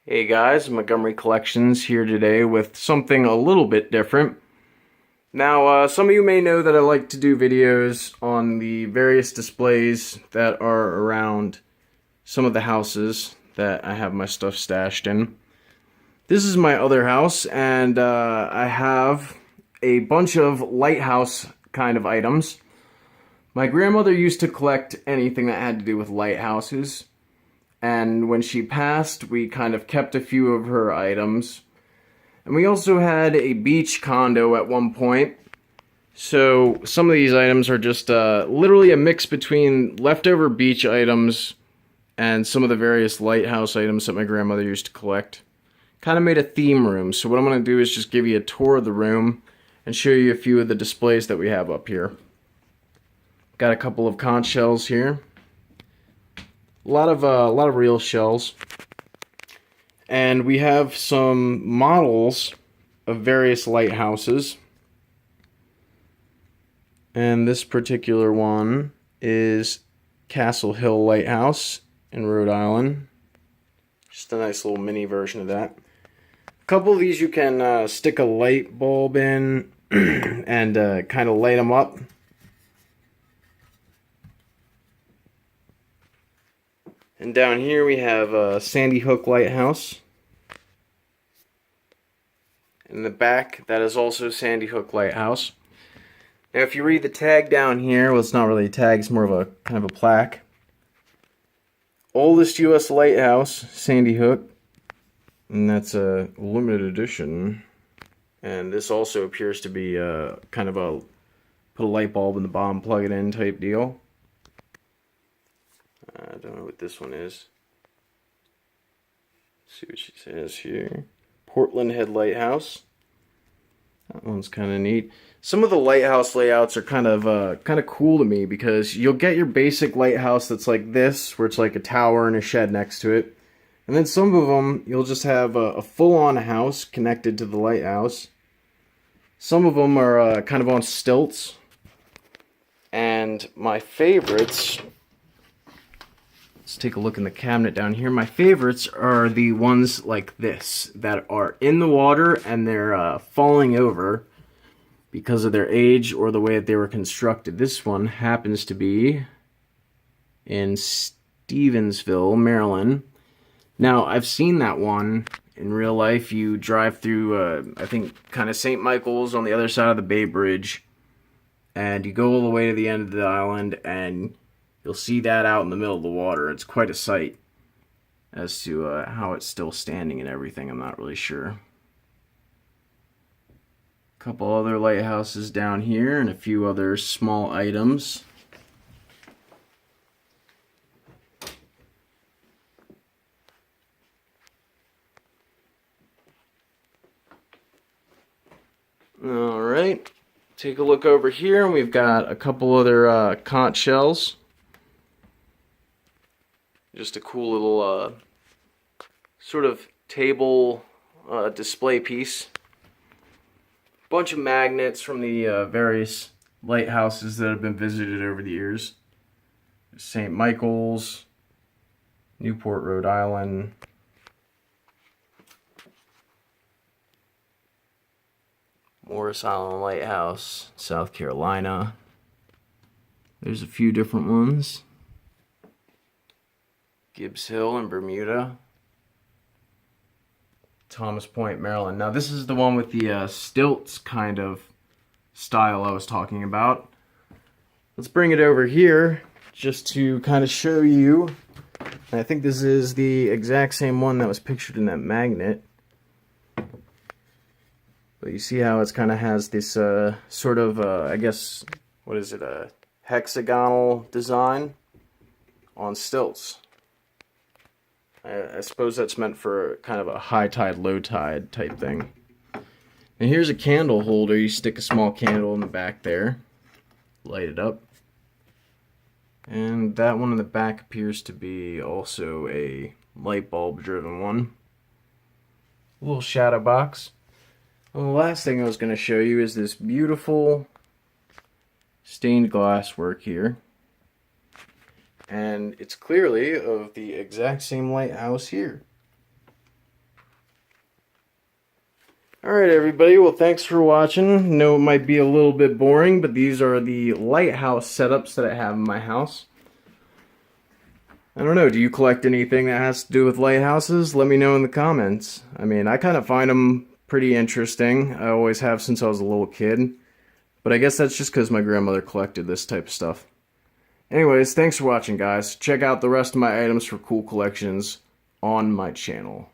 Hey guys, Montgomery Collections here today with something a little bit different. Now, some of you may know that I like to do videos on the various displays that are around some of the houses that I have my stuff stashed in. This is my other house, and I have a bunch of lighthouse kind of items. My grandmother used to collect anything that had to do with lighthouses. And when she passed, we kind of kept a few of her items. And we also had a beach condo at one point. So some of these items are just literally a mix between leftover beach items and some of the various lighthouse items that my grandmother used to collect. Kind of made a theme room. So what I'm going to do is just give you a tour of the room and show you a few of the displays that we have up here. Got a couple of conch shells here. A lot of real shells, and we have some models of various lighthouses. And this particular one is Castle Hill Lighthouse in Rhode Island. Just a nice little mini version of that. A couple of these you can stick a light bulb in and kind of light them up. And down here we have Sandy Hook Lighthouse. In the back, that is also Sandy Hook Lighthouse. Now if you read the tag down here, well, it's not really a tag, it's more of a kind of a plaque. Oldest U.S. lighthouse, Sandy Hook. And that's a limited edition. And this also appears to be kind of a put a light bulb in the bottom, plug it in type deal. I don't know what this one is. Let's see what she says here. Portland Head Lighthouse. That one's kind of neat. Some of the lighthouse layouts are kind of cool to me because you'll get your basic lighthouse that's like this, where it's like a tower and a shed next to it. And then some of them, you'll just have a full-on house connected to the lighthouse. Some of them are kind of on stilts. And my favorites... Let's take a look in the cabinet down here. My favorites are the ones like this that are in the water and they're falling over because of their age or the way that they were constructed. This one happens to be in Stevensville, Maryland. Now, I've seen that one in real life. You drive through, I think, kind of St. Michael's on the other side of the Bay Bridge, and you go all the way to the end of the island, and you'll see that out in the middle of the water. It's quite a sight. As to how it's still standing and everything, I'm not really sure. A couple other lighthouses down here and a few other small items. Alright, take a look over here, and we've got a couple other conch shells. Just a cool little sort of table display piece. Bunch of magnets from the various lighthouses that have been visited over the years. St. Michael's, Newport, Rhode Island. Morris Island Lighthouse, South Carolina. There's a few different ones. Gibbs Hill in Bermuda. Thomas Point, Maryland. Now this is the one with the stilts kind of style I was talking about. Let's bring it over here just to kind of show you. And I think this is the exact same one that was pictured in that magnet. But you see how it's kind of has this sort of, I guess, what is it, a hexagonal design on stilts. I suppose that's meant for kind of a high tide, low tide type thing. And here's a candle holder. You stick a small candle in the back there, light it up. And that one in the back appears to be also a light bulb driven one. A little shadow box. And the last thing I was going to show you is this beautiful stained glass work here. And it's clearly of the exact same lighthouse here. Alright everybody, well thanks for watching. I know it might be a little bit boring, but these are the lighthouse setups that I have in my house. I don't know, do you collect anything that has to do with lighthouses? Let me know in the comments. I mean, I kind of find them pretty interesting. I always have since I was a little kid. But I guess that's just because my grandmother collected this type of stuff. Anyways, thanks for watching guys. Check out the rest of my items for cool collections on my channel.